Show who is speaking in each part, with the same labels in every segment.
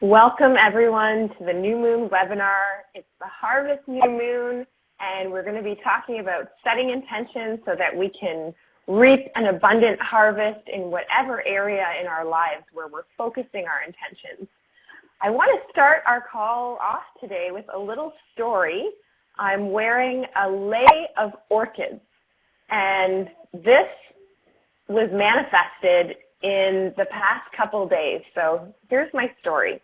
Speaker 1: Welcome everyone to the New Moon webinar. It's the Harvest New Moon, and we're going to be talking about setting intentions so that we can reap an abundant harvest in whatever area in our lives where we're focusing our intentions. I want to start our call off today with a little story. I'm wearing a lei of orchids, and this was manifested in the past couple days. So here's my story.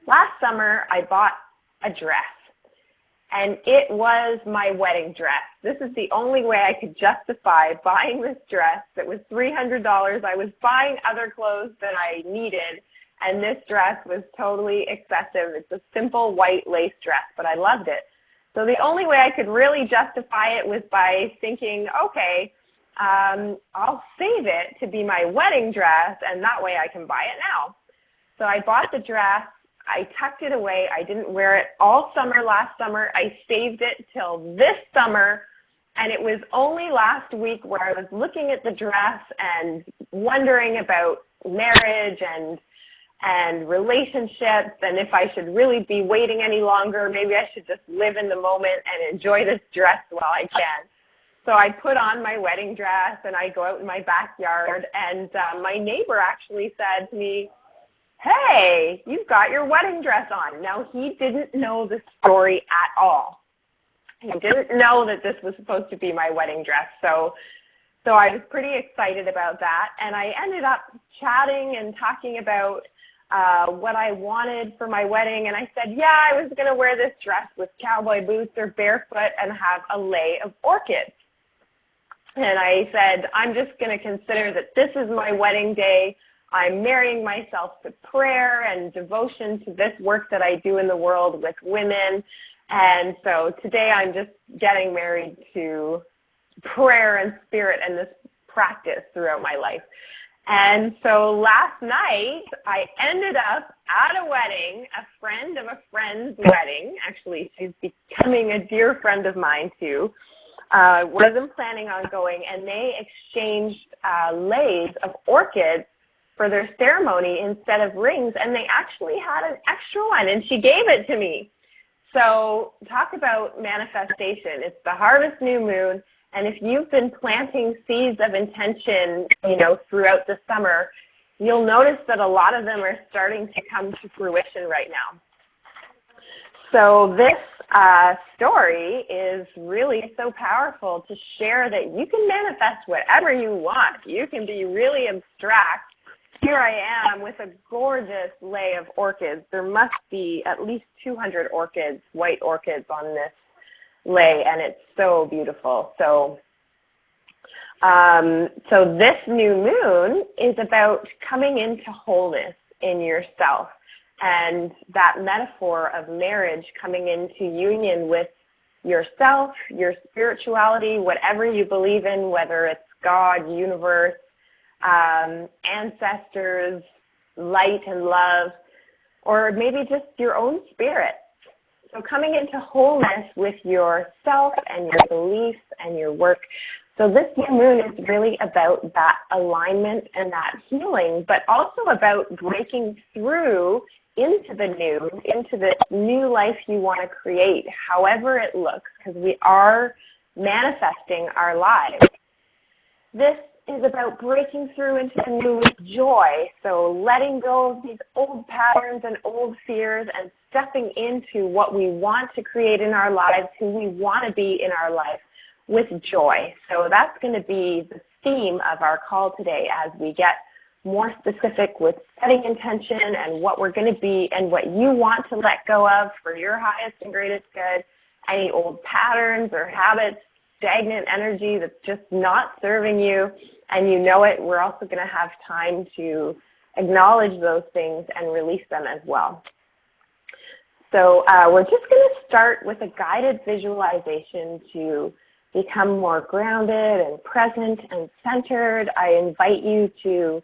Speaker 1: Last summer, I bought a dress, and it was my wedding dress. This is the only way I could justify buying this dress that was $300. I was buying other clothes than I needed, and this dress was totally excessive. It's a simple white lace dress, but I loved it. So the only way I could really justify it was by thinking, okay, I'll save it to be my wedding dress, and that way I can buy it now. So I bought the dress. I tucked it away. I didn't wear it all summer last summer. I saved it till this summer, and it was only last week where I was looking at the dress and wondering about marriage and relationships, and if I should really be waiting any longer. Maybe I should just live in the moment and enjoy this dress while I can. So I put on my wedding dress, and I go out in my backyard, and my neighbor actually said to me, "Hey, you've got your wedding dress on." Now, he didn't know the story at all. He didn't know that this was supposed to be my wedding dress. So I was pretty excited about that. And I ended up chatting and talking about what I wanted for my wedding. And I said, yeah, I was going to wear this dress with cowboy boots or barefoot and have a lei of orchids. And I said, I'm just going to consider that this is my wedding day. I'm marrying myself to prayer and devotion to this work that I do in the world with women. And so today I'm just getting married to prayer and spirit and this practice throughout my life. And so last night I ended up at a wedding, a friend of a friend's wedding. Actually, she's becoming a dear friend of mine too. Wasn't planning on going, and they exchanged leis of orchids for their ceremony instead of rings, and they actually had an extra one, and she gave it to me. So talk about manifestation. It's the Harvest New Moon, and if you've been planting seeds of intention, throughout the summer, you'll notice that a lot of them are starting to come to fruition right now. So this story is really so powerful to share that you can manifest whatever you want. You can be really abstract. Here I am with a gorgeous lei of orchids. There must be at least 200 orchids, white orchids on this lei, and it's so beautiful. So this new moon is about coming into wholeness in yourself, and that metaphor of marriage coming into union with yourself, your spirituality, whatever you believe in, whether it's God, universe, ancestors, light and love, or maybe just your own spirit. So coming into wholeness with yourself and your beliefs and your work. So this new moon is really about that alignment and that healing, but also about breaking through into the new life you want to create, however it looks, because we are manifesting our lives. This is about breaking through into the new with joy, so letting go of these old patterns and old fears and stepping into what we want to create in our lives, who we want to be in our life with joy. So that's going to be the theme of our call today as we get more specific with setting intention and what we're going to be and what you want to let go of for your highest and greatest good, any old patterns or habits, stagnant energy that's just not serving you, and you know it. We're also going to have time to acknowledge those things and release them as well. So we're just going to start with a guided visualization to become more grounded and present and centered. I invite you to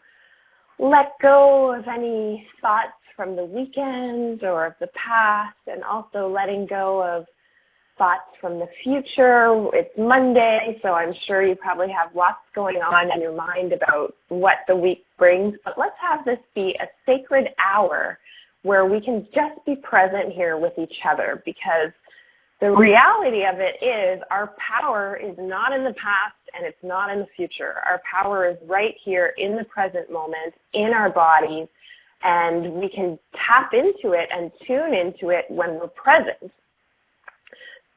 Speaker 1: let go of any thoughts from the weekend or of the past, and also letting go of thoughts from the future. It's Monday, so I'm sure you probably have lots going on in your mind about what the week brings, but let's have this be a sacred hour where we can just be present here with each other, because the reality of it is our power is not in the past and it's not in the future. Our power is right here in the present moment, in our bodies, and we can tap into it and tune into it when we're present.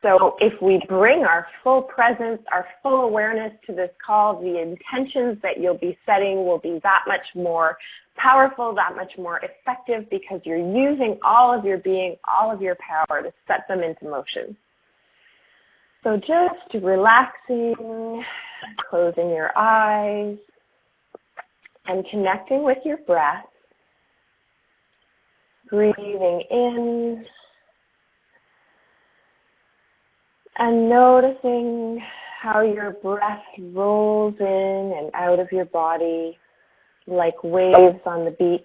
Speaker 1: So if we bring our full presence, our full awareness to this call, the intentions that you'll be setting will be that much more powerful, that much more effective, because you're using all of your being, all of your power to set them into motion. So just relaxing, closing your eyes, and connecting with your breath, breathing in, and noticing how your breath rolls in and out of your body like waves on the beach.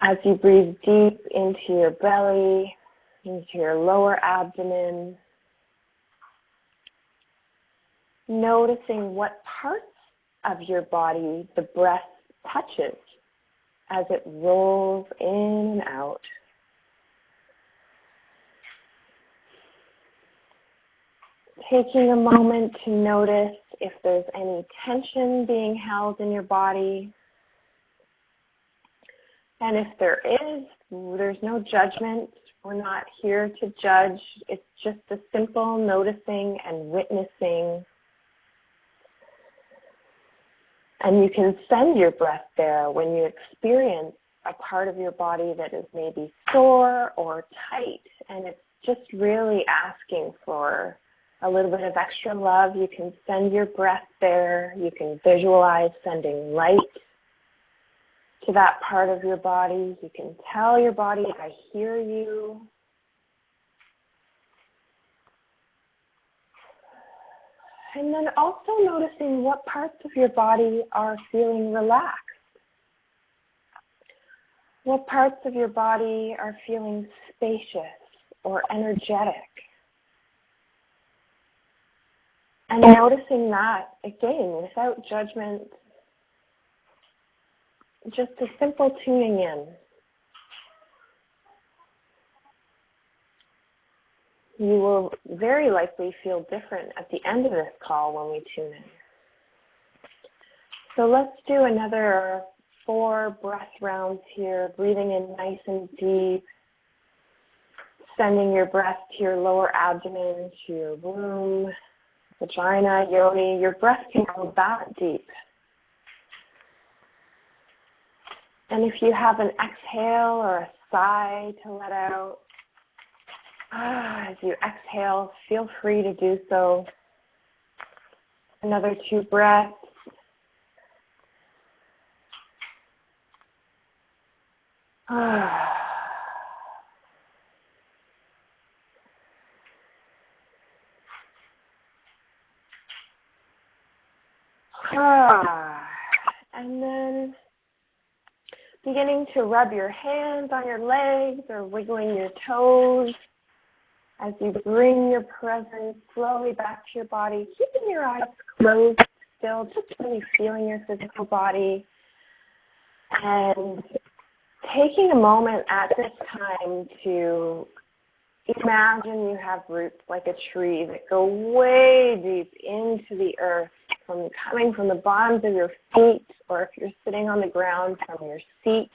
Speaker 1: As you breathe deep into your belly, into your lower abdomen, noticing what parts of your body the breath touches as it rolls in and out. Taking a moment to notice if there's any tension being held in your body. And if there is, there's no judgment. We're not here to judge. It's just a simple noticing and witnessing. And you can send your breath there when you experience a part of your body that is maybe sore or tight, and it's just really asking for a little bit of extra love. You can send your breath there. You can visualize sending light to that part of your body. You can tell your body, I hear you. And then also noticing what parts of your body are feeling relaxed. What parts of your body are feeling spacious or energetic. And noticing that, again, without judgment, just a simple tuning in. You will very likely feel different at the end of this call when we tune in. So let's do another 4 breath rounds here, breathing in nice and deep, sending your breath to your lower abdomen, to your womb, vagina, yoni. Your breath can go that deep. And if you have an exhale or a sigh to let out, as you exhale, feel free to do so. Another 2 breaths. And then beginning to rub your hands on your legs or wiggling your toes as you bring your presence slowly back to your body, keeping your eyes closed still, just really feeling your physical body, and taking a moment at this time to imagine you have roots like a tree that go way deep into the earth, coming from the bottoms of your feet, or if you're sitting on the ground, from your seat,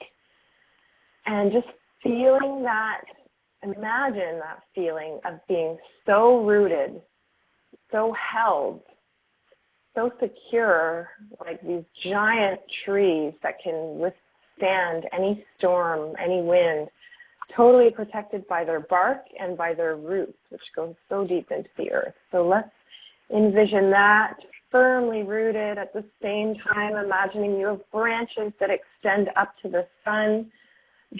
Speaker 1: and just feeling that, imagine that feeling of being so rooted, so held, so secure, like these giant trees that can withstand any storm, any wind, totally protected by their bark and by their roots, which go so deep into the earth. So let's envision that, firmly rooted. At the same time, imagining you have branches that extend up to the sun,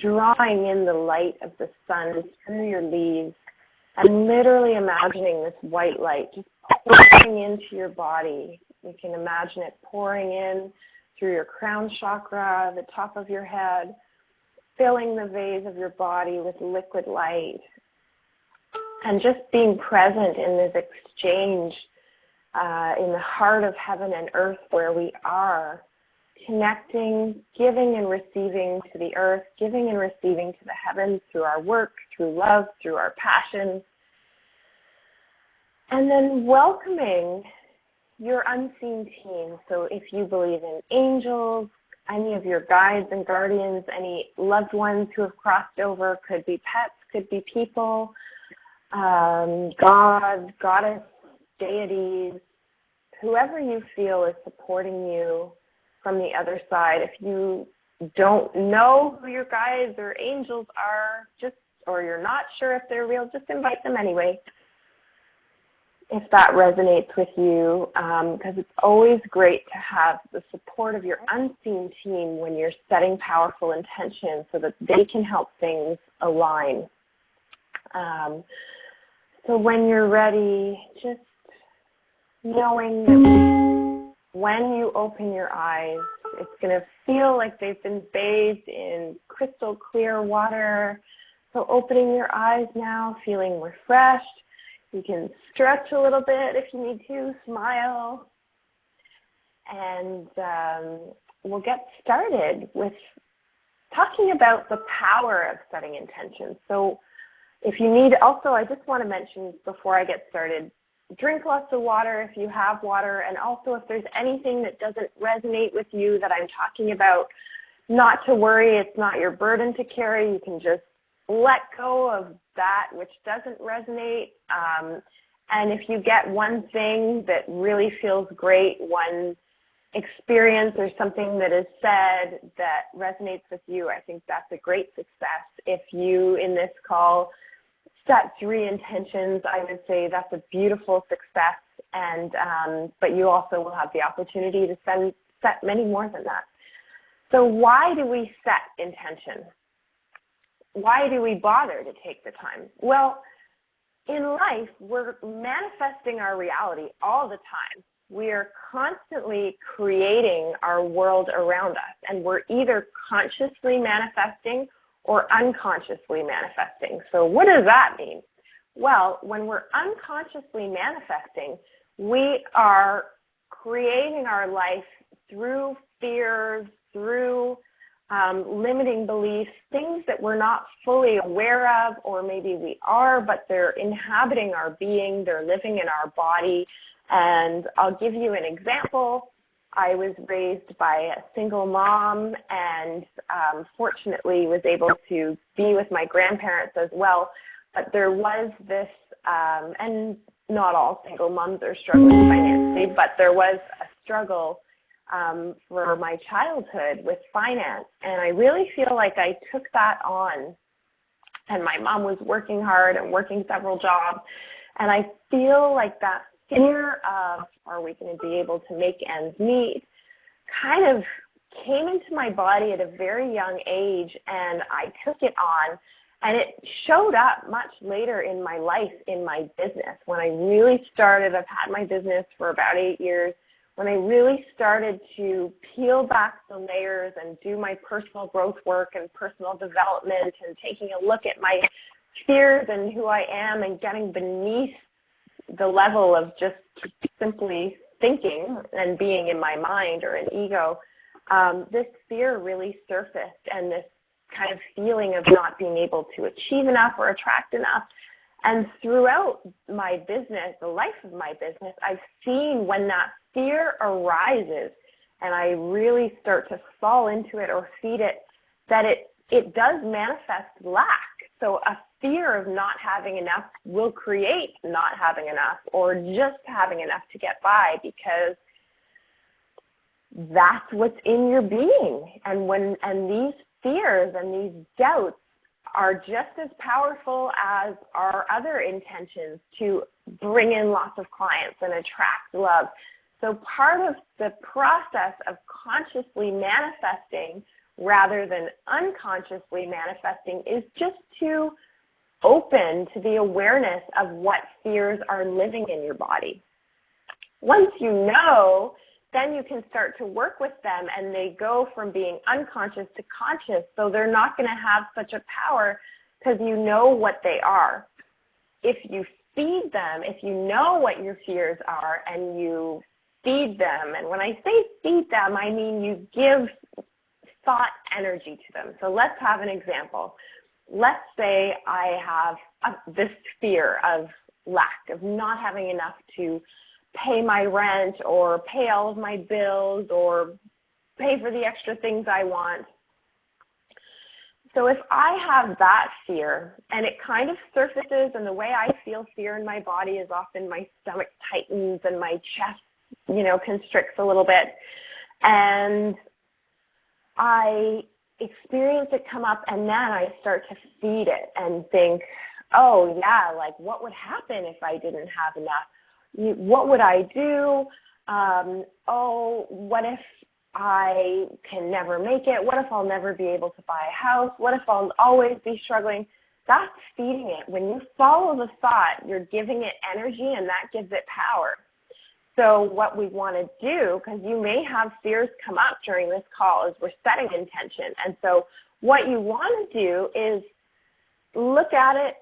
Speaker 1: drawing in the light of the sun through your leaves, and literally imagining this white light just pouring into your body. You can imagine it pouring in through your crown chakra, the top of your head, filling the vase of your body with liquid light, and just being present in this exchange in the heart of heaven and earth where we are, connecting, giving and receiving to the earth, giving and receiving to the heavens through our work, through love, through our passions, and then welcoming your unseen team. So if you believe in angels, any of your guides and guardians, any loved ones who have crossed over, could be pets, could be people, God, goddess, deities, whoever you feel is supporting you from the other side. If you don't know who your guides or angels are, or you're not sure if they're real, just invite them anyway, if that resonates with you, because it's always great to have the support of your unseen team when you're setting powerful intentions so that they can help things align. So when you're ready, just knowing that when you open your eyes, it's going to feel like they've been bathed in crystal clear water. So opening your eyes now, feeling refreshed. You can stretch a little bit if you need to, smile. And we'll get started with talking about the power of setting intentions. So if you need, also I just want to mention before I get started, drink lots of water if you have water, and also if there's anything that doesn't resonate with you that I'm talking about, not to worry, it's not your burden to carry. You can just let go of that which doesn't resonate. And if you get one thing that really feels great, one experience or something that is said that resonates with you, I think that's a great success. If you, in this call, set 3 intentions, I would say that's a beautiful success. And but you also will have the opportunity to set many more than that. So why do we set intention? Why do we bother to take the time? Well, in life, we're manifesting our reality all the time. We are constantly creating our world around us, and we're either consciously manifesting or unconsciously manifesting. So what does that mean? Well, when we're unconsciously manifesting, we are creating our life through fears, through limiting beliefs, things that we're not fully aware of, or maybe we are, but they're inhabiting our being, they're living in our body. And I'll give you an example. I was raised by a single mom and fortunately was able to be with my grandparents as well. But there was this, and not all single moms are struggling financially, but there was a struggle for my childhood with finance. And I really feel like I took that on. And my mom was working hard and working several jobs. And I feel like that fear of, are we going to be able to make ends meet, kind of came into my body at a very young age, and I took it on. And it showed up much later in my life, in my business. When I really started, I've had my business for about 8 years, when I really started to peel back the layers and do my personal growth work and personal development and taking a look at my fears and who I am and getting beneath the level of just simply thinking and being in my mind or an ego, this fear really surfaced, and this kind of feeling of not being able to achieve enough or attract enough. And throughout my business, the life of my business, I've seen when that fear arises and I really start to fall into it or feed it, that it does manifest lack. So a fear of not having enough will create not having enough or just having enough to get by, because that's what's in your being. And these fears and these doubts are just as powerful as our other intentions to bring in lots of clients and attract love. So part of the process of consciously manifesting rather than unconsciously manifesting is just to open to the awareness of what fears are living in your body. Once you know then you can start to work with them and they go from being unconscious to conscious. So they're not going to have such a power because you know what they are. If you feed them, if you know what your fears are and you feed them, and when I say feed them, I mean you give thought energy to them. So let's have an example. Let's say I have this fear of lack, of not having enough to pay my rent or pay all of my bills or pay for the extra things I want. So if I have that fear and it kind of surfaces, and the way I feel fear in my body is often my stomach tightens and my chest, constricts a little bit, and I experience it come up, and then I start to feed it and think, oh yeah, like what would happen if I didn't have enough? What would I do? What if I can never make it? What if I'll never be able to buy a house? What if I'll always be struggling? That's feeding it. When you follow the thought, you're giving it energy, and that gives it power. So what we want to do, because you may have fears come up during this call, is we're setting intention. And so what you want to do is look at it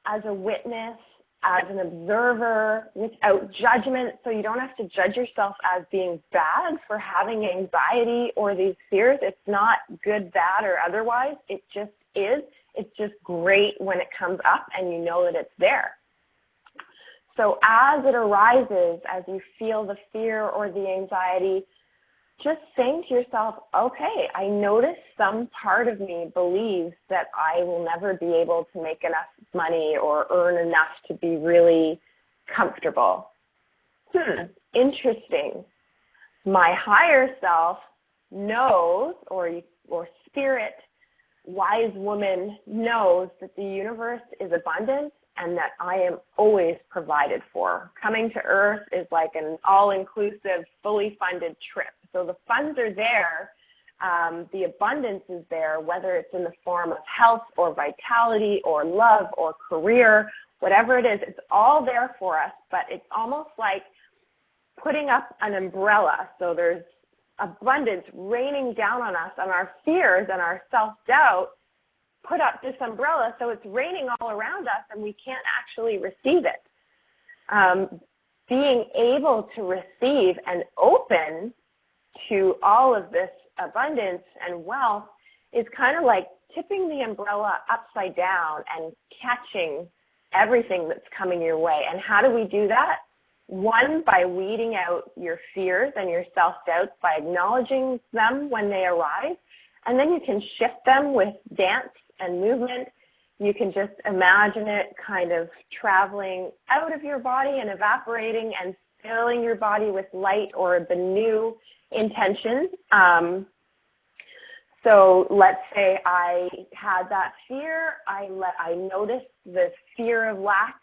Speaker 1: as a witness, as an observer, without judgment. So you don't have to judge yourself as being bad for having anxiety or these fears. It's not good, bad, or otherwise. It just is. It's just great when it comes up and you know that it's there. So as it arises, as you feel the fear or the anxiety, just saying to yourself, okay, I notice some part of me believes that I will never be able to make enough money or earn enough to be really comfortable. Interesting. My higher self knows, or spirit, wise woman knows that the universe is abundant and that I am always provided for. Coming to Earth is like an all-inclusive, fully funded trip. So the funds are there, the abundance is there, whether it's in the form of health or vitality or love or career, whatever it is, it's all there for us, but it's almost like putting up an umbrella. So there's abundance raining down on us, and our fears and our self-doubt put up this umbrella, so it's raining all around us and we can't actually receive it. Being able to receive and open to all of this abundance and wealth is kind of like tipping the umbrella upside down and catching everything that's coming your way. And how do we do that? One, by weeding out your fears and your self-doubts, by acknowledging them when they arise, and then you can shift them with dance and movement. You can just imagine it kind of traveling out of your body and evaporating and filling your body with light or the new intention. So let's say I had that fear. I noticed the fear of lack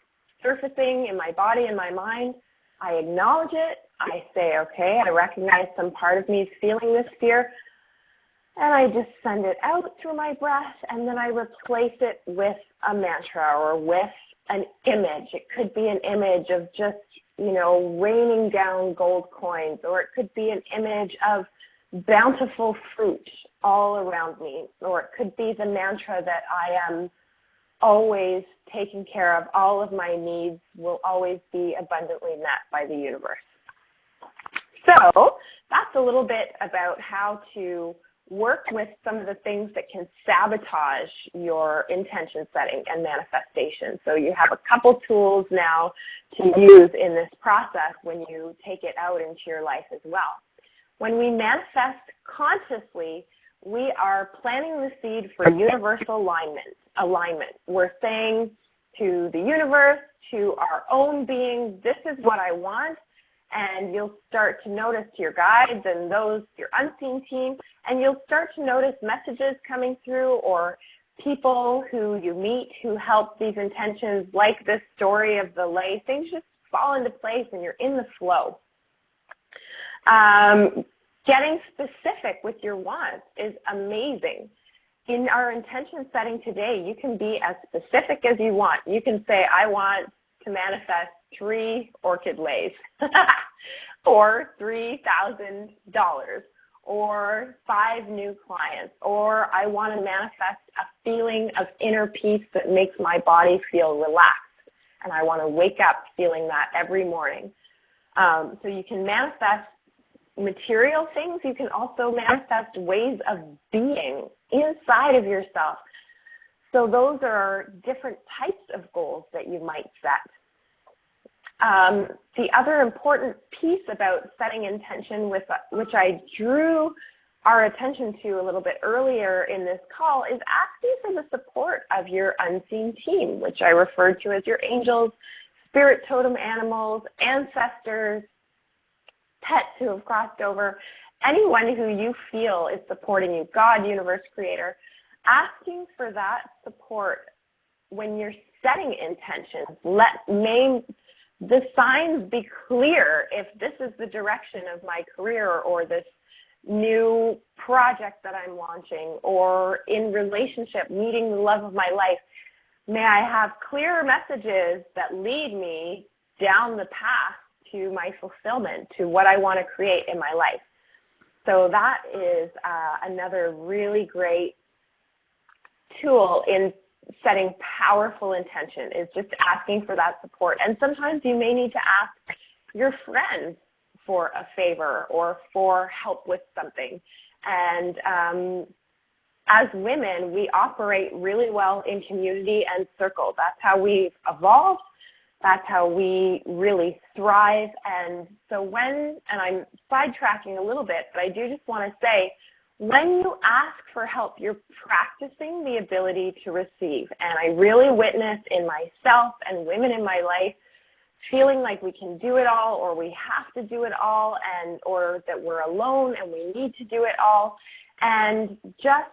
Speaker 1: surfacing in my body and my mind. I acknowledge it. I say, okay, I recognize some part of me is feeling this fear. And I just send it out through my breath, and then I replace it with a mantra or with an image. It could be an image of just, raining down gold coins, or it could be an image of bountiful fruit all around me, or it could be the mantra that I am always taken care of. All of my needs will always be abundantly met by the universe. So that's a little bit about how to work with some of the things that can sabotage your intention setting and manifestation. So you have a couple tools now to use in this process when you take it out into your life as well. When we manifest consciously, we are planting the seed for universal alignment. We're saying to the universe, to our own being, this is what I want. And you'll start to notice your guides and your unseen team, and you'll start to notice messages coming through or people who you meet who help these intentions, like this story of the lay. Things just fall into place and you're in the flow. Getting specific with your wants is amazing. In our intention setting today, you can be as specific as you want. You can say, I want to manifest 3 orchid lays. or $3,000, or 5 new clients, or I want to manifest a feeling of inner peace that makes my body feel relaxed, and I want to wake up feeling that every morning. So you can manifest material things. You can also manifest ways of being inside of yourself. So those are different types of goals that you might set. The other important piece about setting intention, which I drew our attention to a little bit earlier in this call, is asking for the support of your unseen team, which I referred to as your angels, spirit totem animals, ancestors, pets who have crossed over, anyone who you feel is supporting you, God, universe, creator. Asking for that support when you're setting intentions. May the signs be clear if this is the direction of my career, or this new project that I'm launching, or in relationship, meeting the love of my life. May I have clear messages that lead me down the path to my fulfillment, to what I want to create in my life. So that is another really great tool in setting powerful intention, is just asking for that support. And sometimes you may need to ask your friends for a favor or for help with something. And as women, we operate really well in community and circle. That's how we've evolved. That's how we really thrive. And so and I'm sidetracking a little bit, but I do just want to say, when you ask for help, you're practicing the ability to receive. And I really witness in myself and women in my life feeling like we can do it all, or we have to do it all, or that we're alone and we need to do it all, and just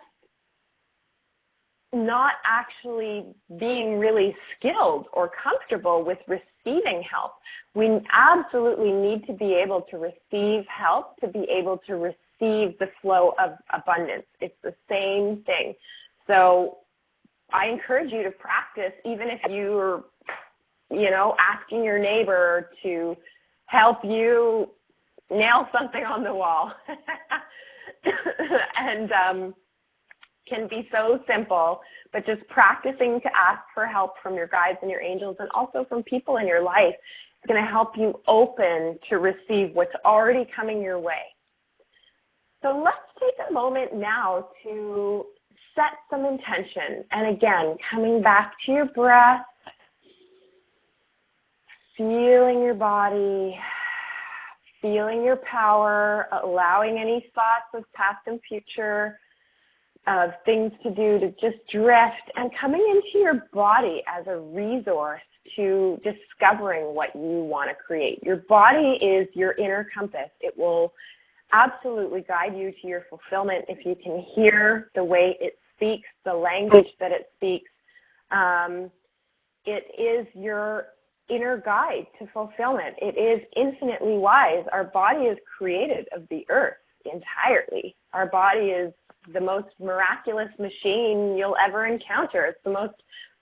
Speaker 1: not actually being really skilled or comfortable with receiving help. We absolutely need to be able to receive help to be able to receive the flow of abundance. It's the same thing. So I encourage you to practice, even if you're, asking your neighbor to help you nail something on the wall. And can be so simple, but just practicing to ask for help from your guides and your angels, and also from people in your life, is going to help you open to receive what's already coming your way. So let's take a moment now to set some intention. And again, coming back to your breath, feeling your body, feeling your power, allowing any thoughts of past and future, of things to do to just drift, and coming into your body as a resource to discovering what you want to create. Your body is your inner compass. It will absolutely guide you to your fulfillment if you can hear the way it speaks, the language that it speaks. It is your inner guide to fulfillment. It is infinitely wise. Our body is created of the earth entirely. Our body is the most miraculous machine you'll ever encounter. It's the most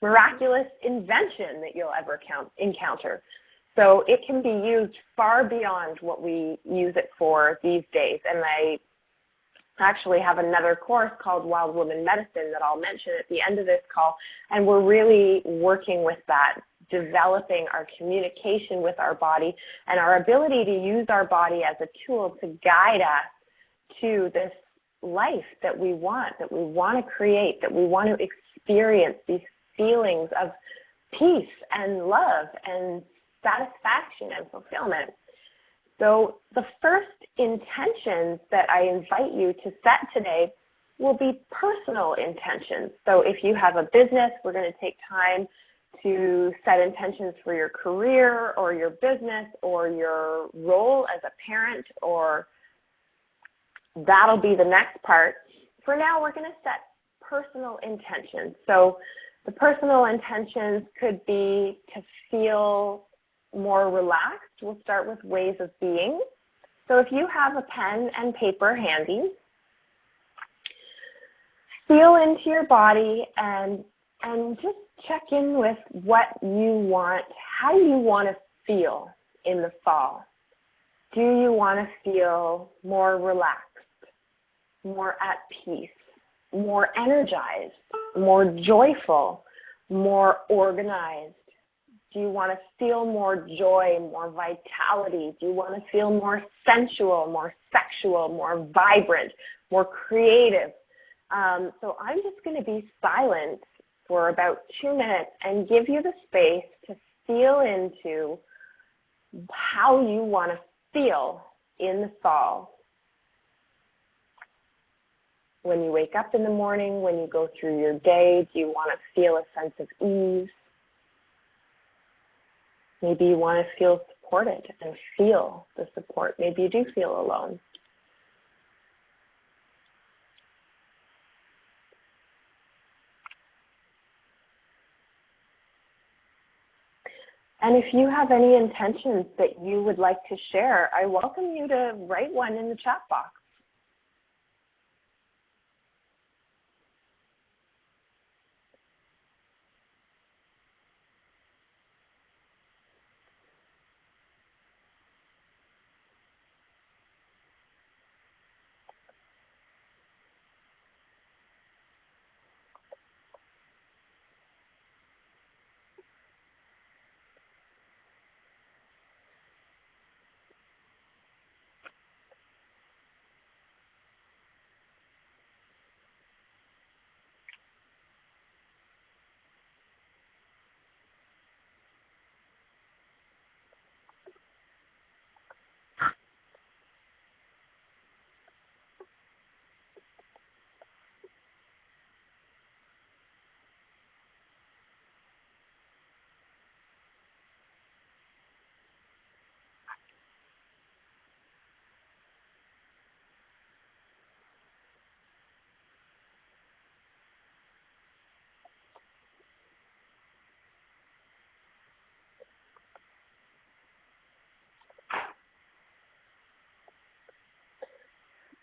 Speaker 1: miraculous invention that you'll ever encounter. So it can be used far beyond what we use it for these days. And I actually have another course called Wild Woman Medicine that I'll mention at the end of this call. And we're really working with that, developing our communication with our body and our ability to use our body as a tool to guide us to this life that we want to create, that we want to experience these feelings of peace and love and satisfaction and fulfillment. So the first intentions that I invite you to set today will be personal intentions. So if you have a business, we're going to take time to set intentions for your career or your business or your role as a parent, or that'll be the next part. For now, we're going to set personal intentions. So the personal intentions could be to feel more relaxed. We'll start with ways of being. So if you have a pen and paper handy, feel into your body and just check in with what you want. How do you want to feel in the fall? Do you want to feel more relaxed, more at peace, more energized, more joyful, more organized? Do you want to feel more joy, more vitality? Do you want to feel more sensual, more sexual, more vibrant, more creative? So I'm just going to be silent for about 2 minutes and give you the space to feel into how you want to feel in the fall. When you wake up in the morning, when you go through your day, do you want to feel a sense of ease? Maybe you want to feel supported and feel the support. Maybe you do feel alone. And if you have any intentions that you would like to share, I welcome you to write one in the chat box.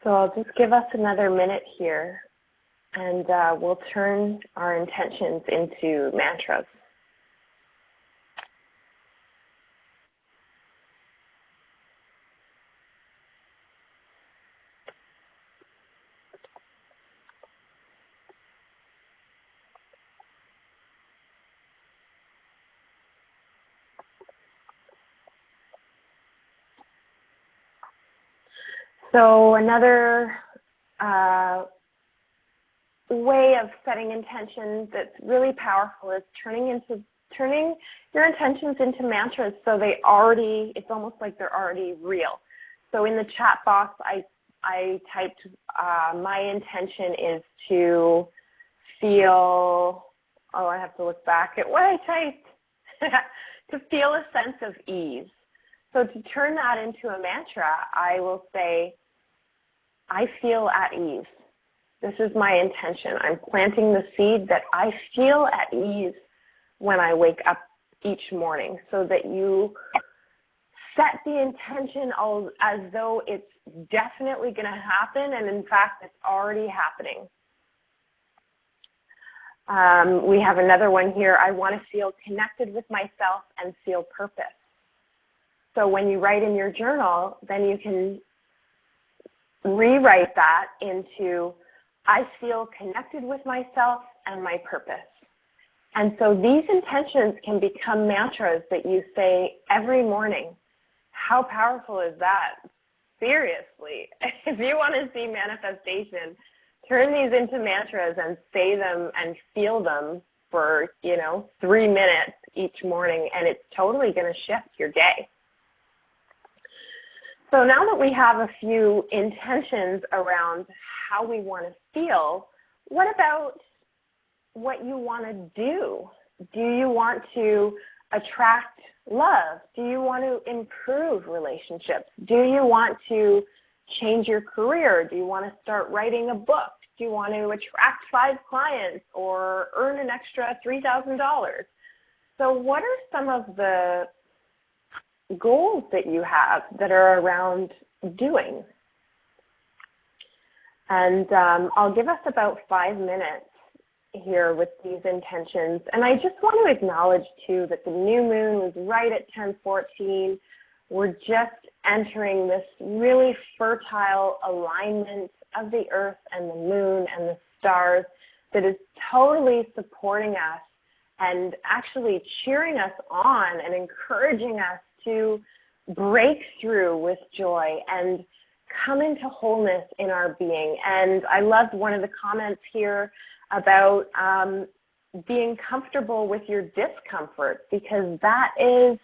Speaker 1: So I'll just give us another minute here, and we'll turn our intentions into mantras. So another way of setting intentions that's really powerful is turning your intentions into mantras, so it's almost like they're already real. So in the chat box, I typed my intention is to feel, I have to look back at what I typed, to feel a sense of ease. So to turn that into a mantra, I will say, I feel at ease. This is my intention. I'm planting the seed that I feel at ease when I wake up each morning, so that you set the intention as though it's definitely going to happen, and in fact, it's already happening. We have another one here. I want to feel connected with myself and feel purpose. So when you write in your journal, then you can rewrite that into, I feel connected with myself and my purpose. And so these intentions can become mantras that you say every morning. How powerful is that? Seriously, if you want to see manifestation, turn these into mantras and say them and feel them for, 3 minutes each morning, and it's totally going to shift your day. So now that we have a few intentions around how we want to feel, what about what you want to do? Do you want to attract love? Do you want to improve relationships? Do you want to change your career? Do you want to start writing a book? Do you want to attract 5 clients or earn an extra $3,000? So what are some of the goals that you have that are around doing? And I'll give us about 5 minutes here with these intentions. And I just want to acknowledge, too, that the new moon was right at 10:14. We're just entering this really fertile alignment of the earth and the moon and the stars that is totally supporting us and actually cheering us on and encouraging us to break through with joy and come into wholeness in our being. And I loved one of the comments here about being comfortable with your discomfort, because that is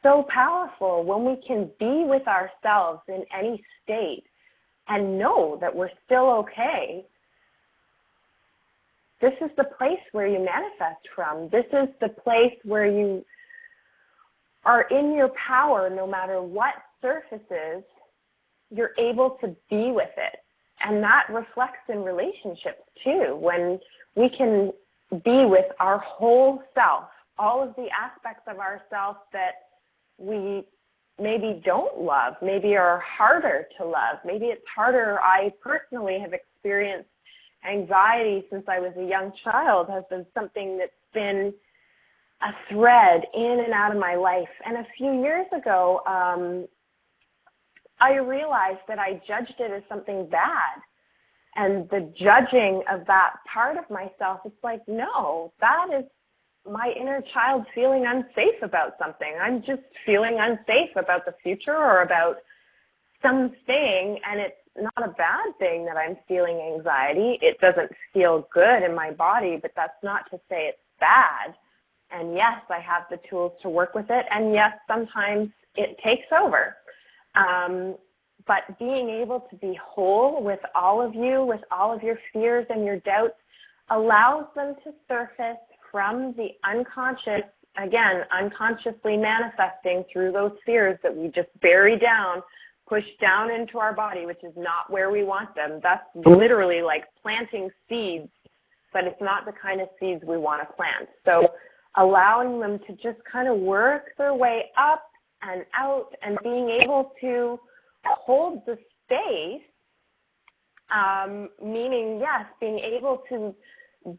Speaker 1: so powerful when we can be with ourselves in any state and know that we're still okay. This is the place where you manifest from. This is the place where you are in your power. No matter what surfaces, you're able to be with it. And that reflects in relationships too, when we can be with our whole self, all of the aspects of ourself that we maybe don't love, maybe are harder to love. Maybe it's harder. I personally have experienced anxiety since I was a young child, has been something that's been a thread in and out of my life. And a few years ago, I realized that I judged it as something bad. And the judging of that part of myself, it's like, no, that is my inner child feeling unsafe about something. I'm just feeling unsafe about the future or about something, and it's not a bad thing that I'm feeling anxiety. It doesn't feel good in my body, but that's not to say it's bad. And yes, I have the tools to work with it, and yes, sometimes it takes over. But being able to be whole with all of you, with all of your fears and your doubts, allows them to surface from the unconscious, again, unconsciously manifesting through those fears that we just bury down, push down into our body, which is not where we want them. That's literally like planting seeds, but it's not the kind of seeds we want to plant. So allowing them to just kind of work their way up and out and being able to hold the space, meaning, yes, being able to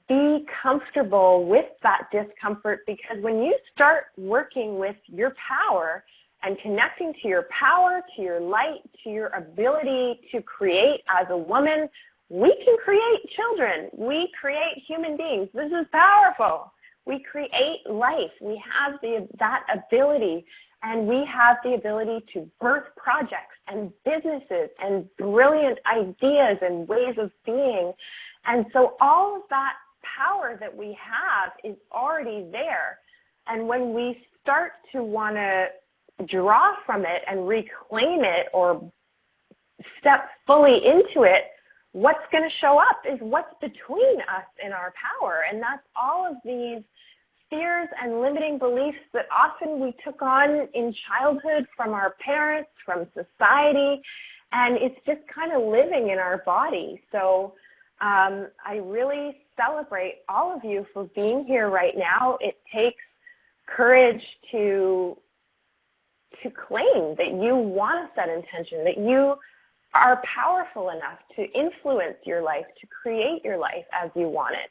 Speaker 1: be comfortable with that discomfort, because when you start working with your power and connecting to your power, to your light, to your ability to create as a woman, we can create children. We create human beings. This is powerful. We create life. We have that ability, and we have the ability to birth projects and businesses and brilliant ideas and ways of being. And so all of that power that we have is already there. And when we start to want to draw from it and reclaim it or step fully into it, what's going to show up is what's between us and our power. And that's all of these fears and limiting beliefs that often we took on in childhood from our parents, from society, and it's just kind of living in our body. So I really celebrate all of you for being here right now. It takes courage to claim that you want to set intention, that you are powerful enough to influence your life, to create your life as you want it.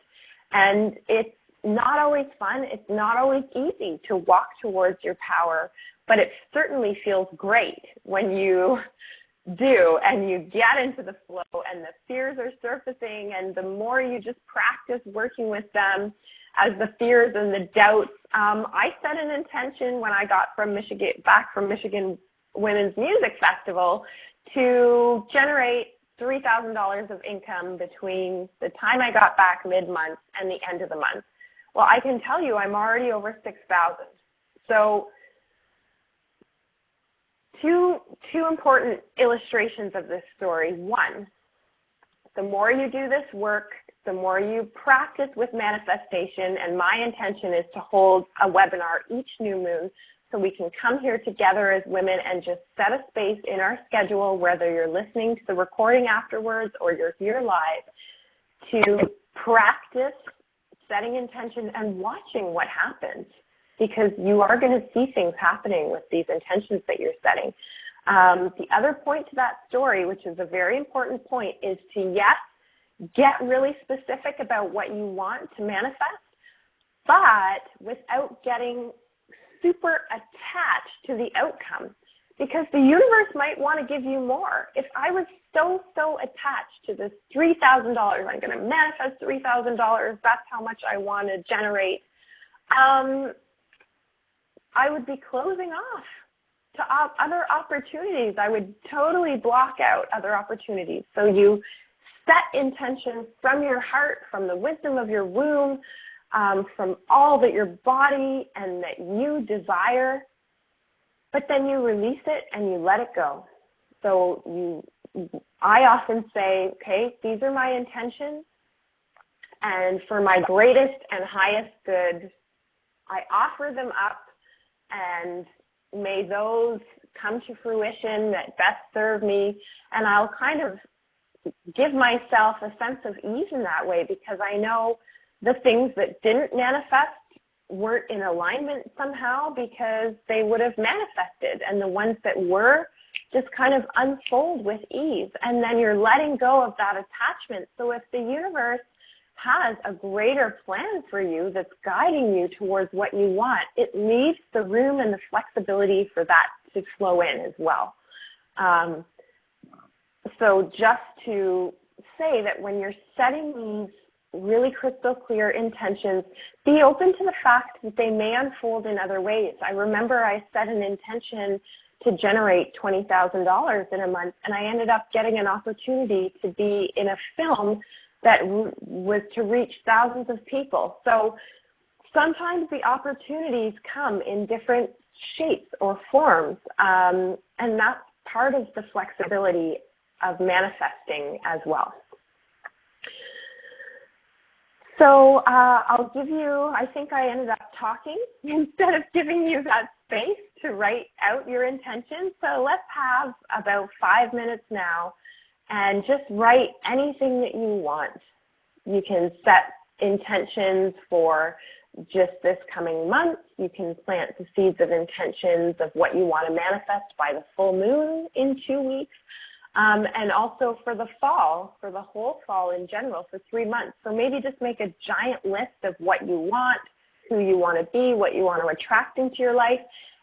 Speaker 1: And it's not always fun. It's not always easy to walk towards your power, but it certainly feels great when you do and you get into the flow and the fears are surfacing, and the more you just practice working with them as the fears and the doubts. I set an intention when I got back from Michigan Women's Music Festival to generate $3,000 of income between the time I got back mid-month and the end of the month. Well, I can tell you I'm already over 6,000. So two important illustrations of this story. One, the more you do this work, the more you practice with manifestation, and my intention is to hold a webinar each new moon so we can come here together as women and just set a space in our schedule, whether you're listening to the recording afterwards or you're here live, to practice setting intention and watching what happens, because you are going to see things happening with these intentions that you're setting. The other point to that story, which is a very important point, is to, yes, get really specific about what you want to manifest, but without getting super attached to the outcome, because the universe might want to give you more. If I was so attached to this $3,000, I'm going to manifest $3,000, that's how much I want to generate, I would be closing off to other opportunities. I would totally block out other opportunities. So you set intention from your heart, from the wisdom of your womb, from all that your body and that you desire, but then you release it and you let it go. So I often say, okay, these are my intentions, and for my greatest and highest good, I offer them up, and may those come to fruition that best serve me, and I'll kind of give myself a sense of ease in that way, because I know the things that didn't manifest weren't in alignment somehow, because they would have manifested, and the ones that were just kind of unfold with ease. And then you're letting go of that attachment. So if the universe has a greater plan for you that's guiding you towards what you want, it leaves the room and the flexibility for that to flow in as well. So just to say that when you're setting these really crystal clear intentions, be open to the fact that they may unfold in other ways. I remember I set an intention to generate $20,000 in a month, and I ended up getting an opportunity to be in a film that was to reach thousands of people. So sometimes the opportunities come in different shapes or forms, and that's part of the flexibility of manifesting as well. So I'll give you, I think I ended up talking instead of giving you that space to write out your intentions. So let's have about 5 minutes now and just write anything that you want. You can set intentions for just this coming month. You can plant the seeds of intentions of what you want to manifest by the full moon in 2 weeks. And also for the fall, for the whole fall in general, for 3 months. So maybe just make a giant list of what you want, who you want to be, what you want to attract into your life.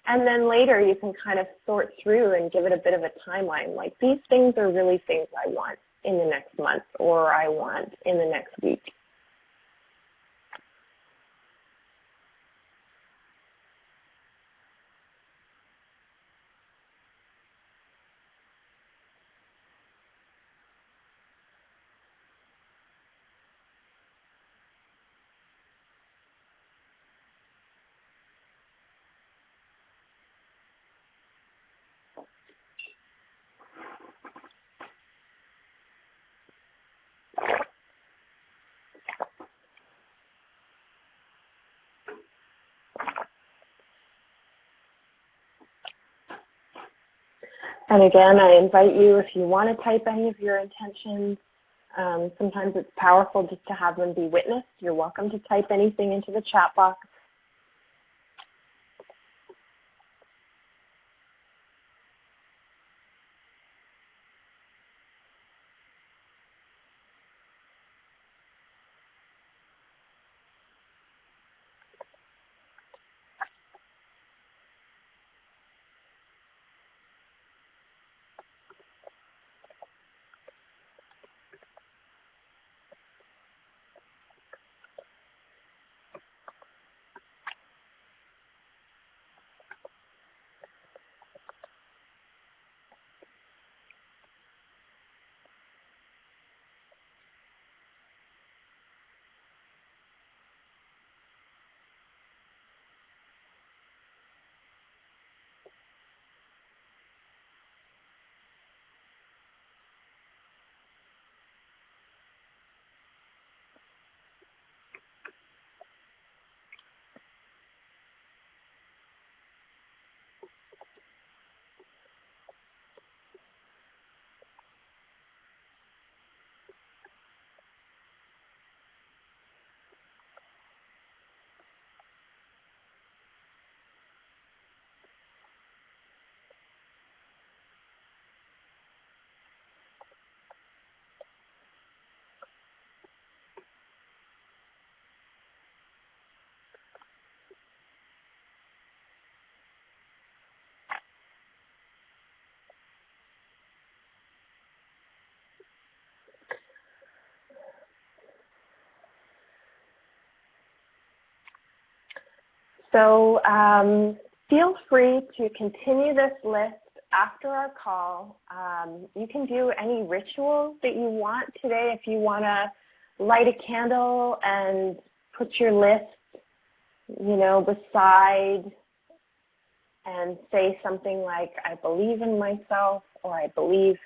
Speaker 1: And then later you can kind of sort through and give it a bit of a timeline. Like, these things are really things I want in the next month, or I want in the next week. And again, I invite you, if you want to type any of your intentions, sometimes it's powerful just to have them be witnessed. You're welcome to type anything into the chat box. So feel free to continue this list after our call. You can do any rituals that you want today. If you want to light a candle and put your list, beside and say something like, I believe in myself, or I believe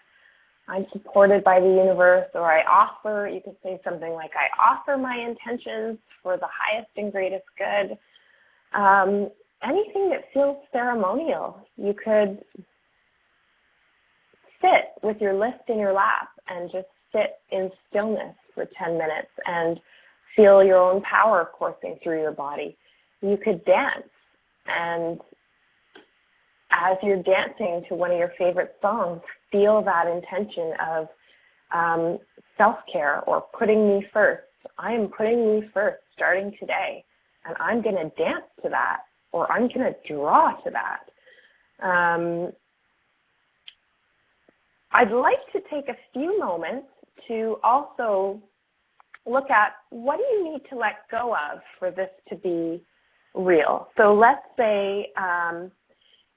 Speaker 1: I'm supported by the universe, or you could say something like, I offer my intentions for the highest and greatest good. Anything that feels ceremonial. You could sit with your list in your lap and just sit in stillness for 10 minutes and feel your own power coursing through your body. You could dance, and as you're dancing to one of your favorite songs, feel that intention of self-care or putting me first. I am putting me first starting today, and I'm going to dance to that, or I'm going to draw to that. I'd like to take a few moments to also look at, what do you need to let go of for this to be real? So let's say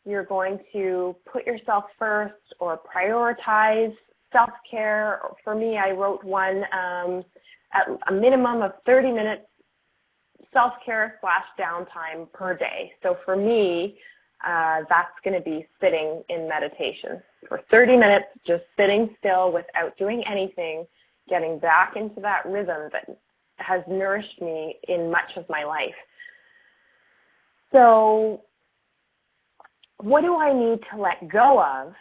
Speaker 1: you're going to put yourself first or prioritize self-care. For me, I wrote one at a minimum of 30 minutes self-care / downtime per day. So for me, that's going to be sitting in meditation for 30 minutes, just sitting still without doing anything, getting back into that rhythm that has nourished me in much of my life. So what do I need to let go of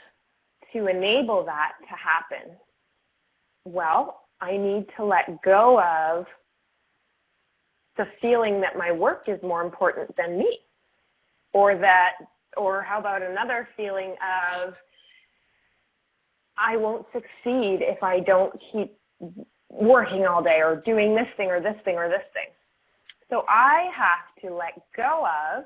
Speaker 1: to enable that to happen? Well, I need to let go of the feeling that my work is more important than me, or how about another feeling of, I won't succeed if I don't keep working all day or doing this thing or this thing or this thing. So I have to let go of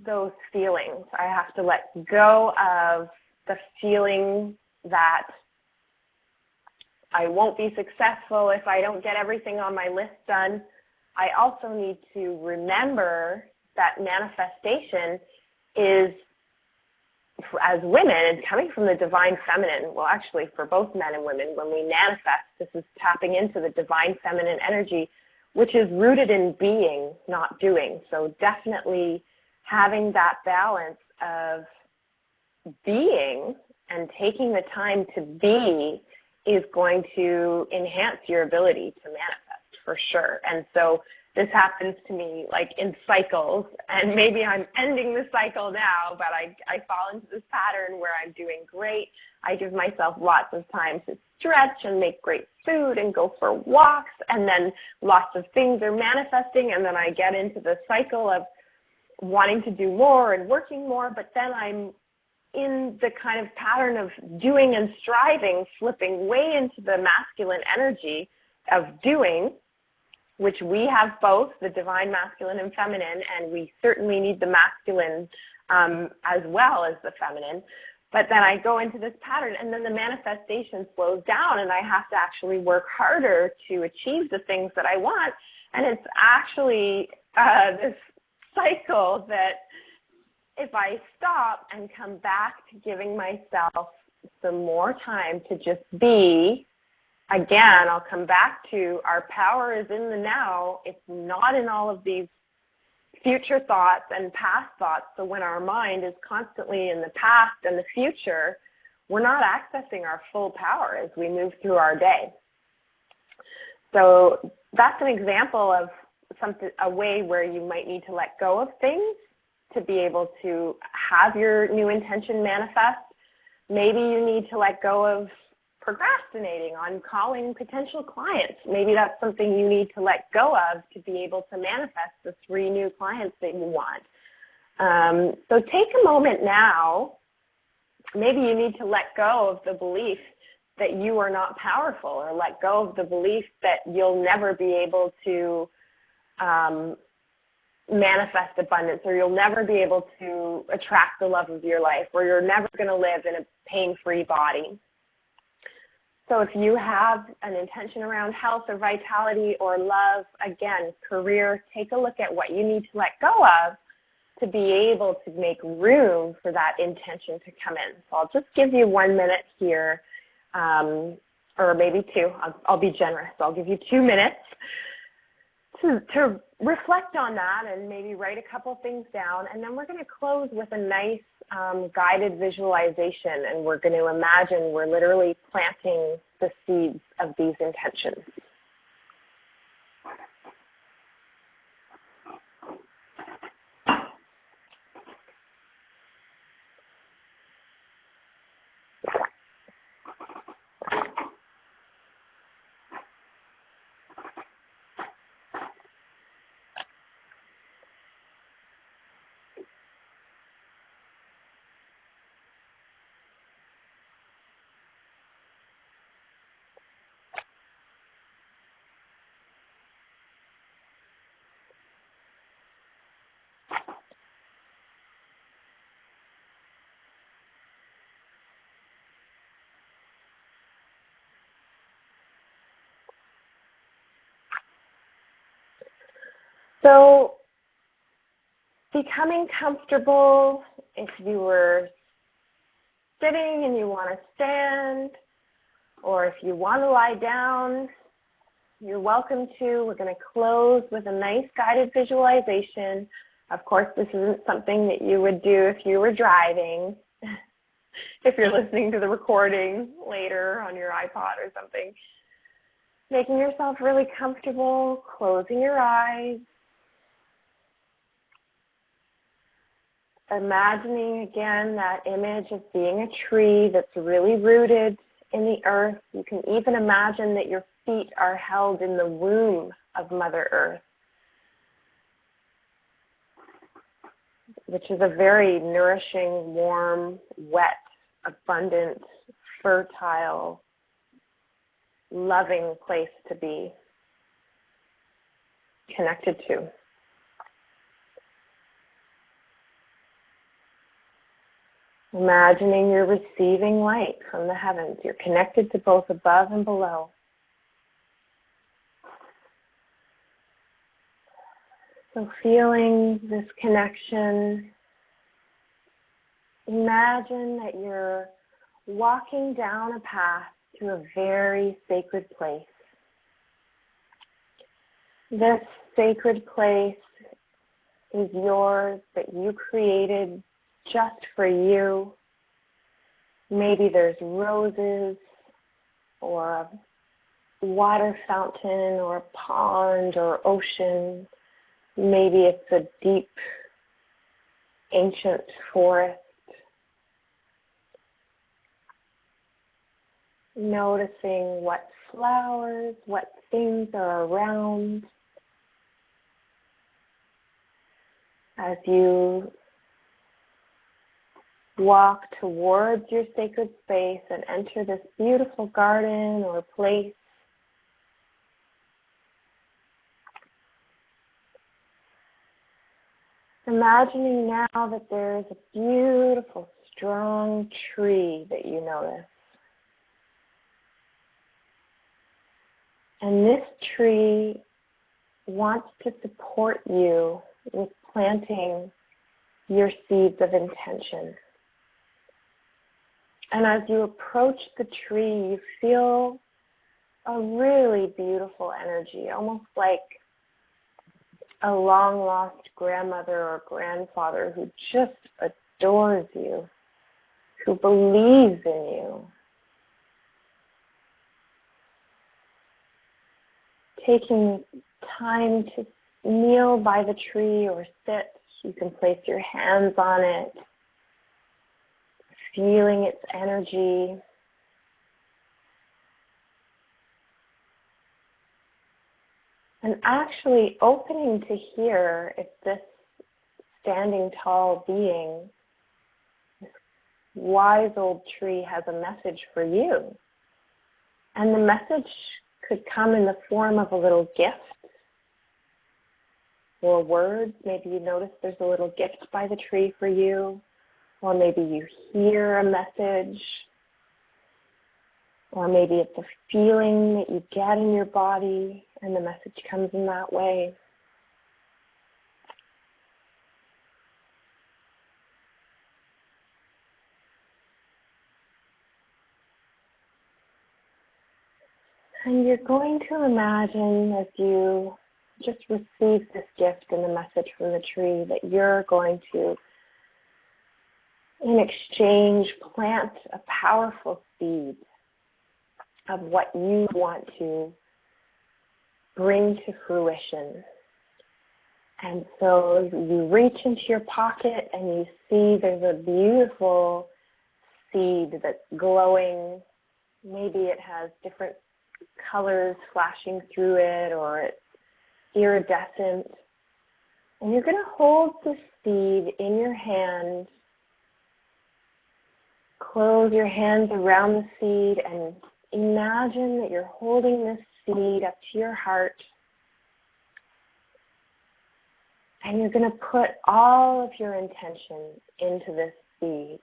Speaker 1: those feelings. I have to let go of the feeling that I won't be successful if I don't get everything on my list done. I also need to remember that manifestation is, as women, and coming from the divine feminine, well, actually for both men and women, when we manifest, this is tapping into the divine feminine energy, which is rooted in being, not doing. So definitely having that balance of being and taking the time to be is going to enhance your ability to manifest, for sure. And so this happens to me like in cycles, and maybe I'm ending the cycle now, but I fall into this pattern where I'm doing great. I give myself lots of time to stretch and make great food and go for walks, and then lots of things are manifesting, and then I get into the cycle of wanting to do more and working more, but then I'm in the kind of pattern of doing and striving, flipping way into the masculine energy of doing, which we have both, the divine masculine and feminine, and we certainly need the masculine as well as the feminine. But then I go into this pattern, and then the manifestation slows down, and I have to actually work harder to achieve the things that I want. And it's actually this cycle that if I stop and come back to giving myself some more time to just be, again, I'll come back to our power is in the now. It's not in all of these future thoughts and past thoughts. So when our mind is constantly in the past and the future, we're not accessing our full power as we move through our day. So that's an example of a way where you might need to let go of things to be able to have your new intention manifest. Maybe you need to let go of procrastinating on calling potential clients. Maybe that's something you need to let go of to be able to manifest the 3 new clients that you want. So take a moment now. Maybe you need to let go of the belief that you are not powerful, or let go of the belief that you'll never be able to manifest abundance, or you'll never be able to attract the love of your life, or you're never going to live in a pain-free body. So if you have an intention around health or vitality or love, again, career, take a look at what you need to let go of to be able to make room for that intention to come in. So I'll just give you 1 minute here, or maybe two. I'll be generous. I'll give you 2 minutes to reflect on that and maybe write a couple things down. And then we're going to close with a nice guided visualization, and we're going to imagine we're literally planting the seeds of these intentions. So becoming comfortable, if you were sitting and you want to stand, or if you want to lie down, you're welcome to. We're going to close with a nice guided visualization. Of course, this isn't something that you would do if you were driving, if you're listening to the recording later on your iPod or something. Making yourself really comfortable, closing your eyes. Imagining again that image of being a tree that's really rooted in the earth. You can even imagine that your feet are held in the womb of Mother Earth, which is a very nourishing, warm, wet, abundant, fertile, loving place to be connected to. Imagining you're receiving light from the heavens. You're connected to both above and below. So feeling this connection, imagine that you're walking down a path to a very sacred place. This sacred place is yours, that you created just for you. Maybe there's roses or a water fountain or a pond or ocean. Maybe it's a deep, ancient forest. Noticing what flowers, what things are around. As you walk towards your sacred space and enter this beautiful garden or place, imagining now that there is a beautiful, strong tree that you notice. And this tree wants to support you with planting your seeds of intention. And as you approach the tree, you feel a really beautiful energy, almost like a long-lost grandmother or grandfather who just adores you, who believes in you. Taking time to kneel by the tree or sit, you can place your hands on it, feeling its energy. And actually opening to hear if this standing tall being, this wise old tree, has a message for you. And the message could come in the form of a little gift or words. Maybe you notice there's a little gift by the tree for you, or maybe you hear a message, Or maybe it's a feeling that you get in your body and the message comes in that way. And you're going to imagine as you just receive this gift and the message from the tree that you're going to, in exchange, plant a powerful seed of what you want to bring to fruition. And so you reach into your pocket and you see there's a beautiful seed that's glowing. Maybe it has different colors flashing through it, or it's iridescent. And you're going to hold the seed in your hand. Close your hands around the seed and imagine that you're holding this seed up to your heart. And you're going to put all of your intention into this seed.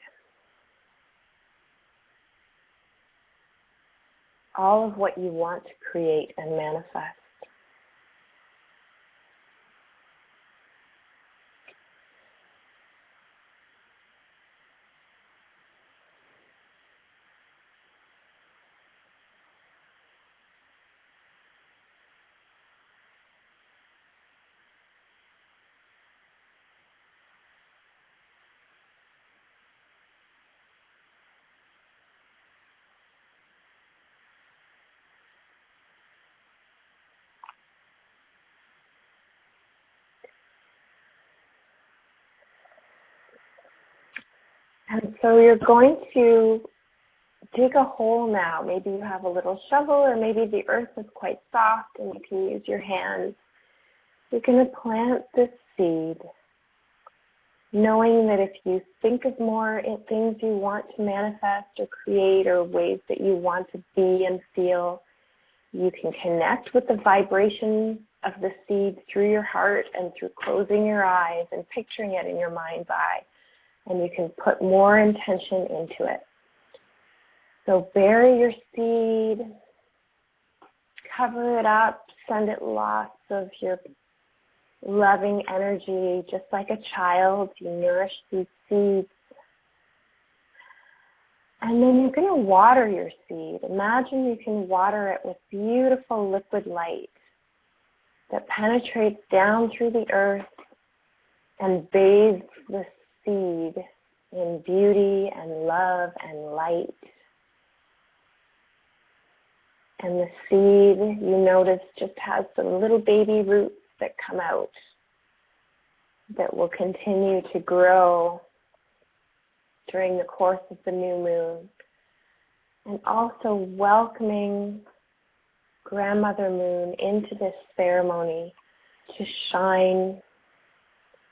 Speaker 1: All of what you want to create and manifest. And so you're going to dig a hole now. Maybe you have a little shovel, or maybe the earth is quite soft and you can use your hands. You're going to plant this seed, knowing that if you think of more things you want to manifest or create, or ways that you want to be and feel, you can connect with the vibration of the seed through your heart and through closing your eyes and picturing it in your mind's eye. And you can put more intention into it. So bury your seed, cover it up, send it lots of your loving energy, just like a child. You nourish these seeds. And then you're going to water your seed. Imagine you can water it with beautiful liquid light that penetrates down through the earth and bathes the seed in beauty and love and light. And the seed, you notice, just has some little baby roots that come out that will continue to grow during the course of the new moon. And also welcoming Grandmother Moon into this ceremony to shine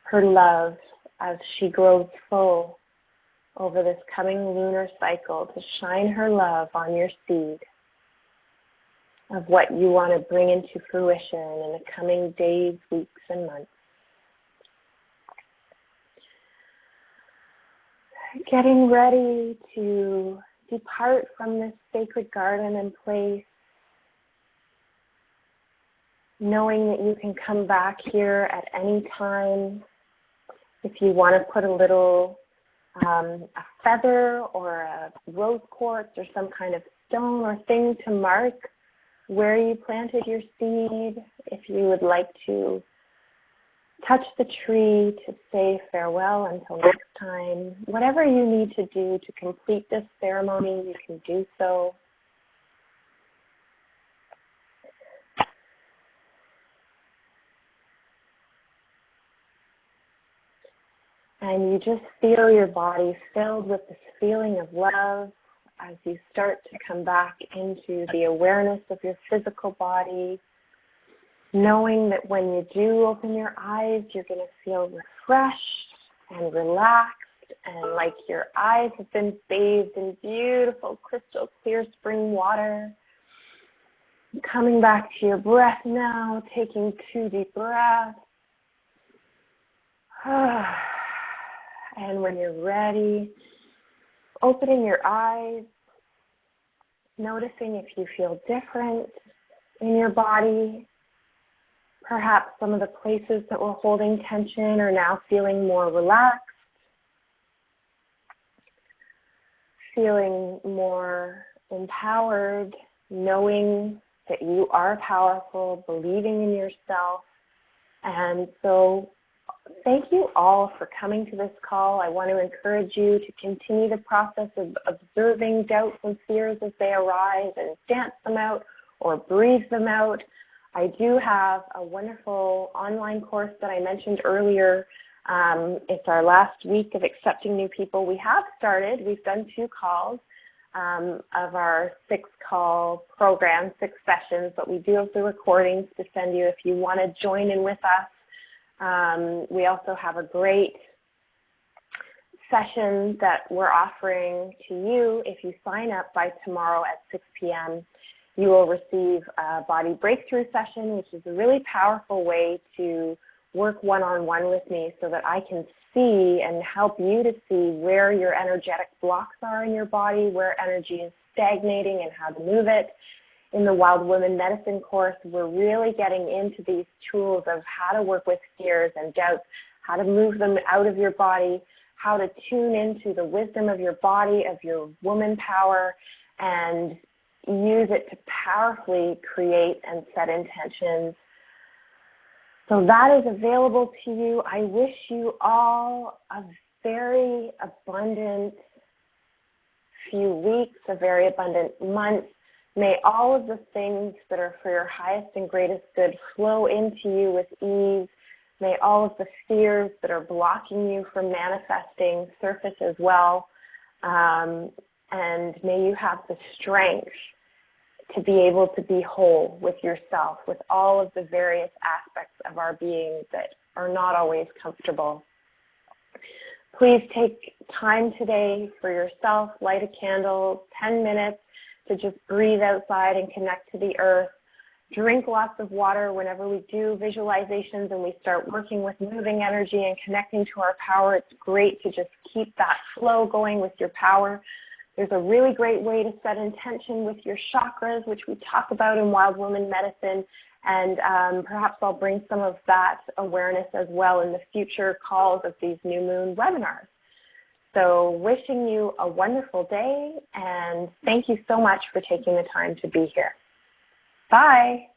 Speaker 1: her love as she grows full over this coming lunar cycle, to shine her love on your seed of what you want to bring into fruition in the coming days, weeks, and months. Getting ready to depart from this sacred garden and place, knowing that you can come back here at any time. If you want to put a little a feather or a rose quartz or some kind of stone or thing to mark where you planted your seed, if you would like to touch the tree to say farewell until next time, whatever you need to do to complete this ceremony, you can do so. And you just feel your body filled with this feeling of love as you start to come back into the awareness of your physical body, knowing that when you do open your eyes, you're going to feel refreshed and relaxed, and like your eyes have been bathed in beautiful crystal clear spring water. Coming back to your breath now, taking 2 deep breaths. And when you're ready, opening your eyes, noticing if you feel different in your body. Perhaps some of the places that were holding tension are now feeling more relaxed, feeling more empowered, knowing that you are powerful, believing in yourself. And so thank you all for coming to this call. I want to encourage you to continue the process of observing doubts and fears as they arise and dance them out or breathe them out. I do have a wonderful online course that I mentioned earlier. It's our last week of accepting new people. We have started. We've done 2 calls of our 6-call program, 6 sessions, but we do have the recordings to send you if you want to join in with us. We also have a great session that we're offering to you. If you sign up by tomorrow at 6 p.m., you will receive a body breakthrough session, which is a really powerful way to work one-on-one with me so that I can see and help you to see where your energetic blocks are in your body, where energy is stagnating and how to move it. In the Wild Women Medicine course, we're really getting into these tools of how to work with fears and doubts, how to move them out of your body, how to tune into the wisdom of your body, of your woman power, and use it to powerfully create and set intentions. So that is available to you. I wish you all a very abundant few weeks, a very abundant month. May all of the things that are for your highest and greatest good flow into you with ease. May all of the fears that are blocking you from manifesting surface as well. And may you have the strength to be able to be whole with yourself, with all of the various aspects of our being that are not always comfortable. Please take time today for yourself, light a candle, 10 minutes to just breathe outside and connect to the earth. Drink lots of water whenever we do visualizations and we start working with moving energy and connecting to our power. It's great to just keep that flow going with your power. There's a really great way to set intention with your chakras, which we talk about in Wild Woman Medicine, and perhaps I'll bring some of that awareness as well in the future calls of these new moon webinars. So wishing you a wonderful day, and thank you so much for taking the time to be here. Bye.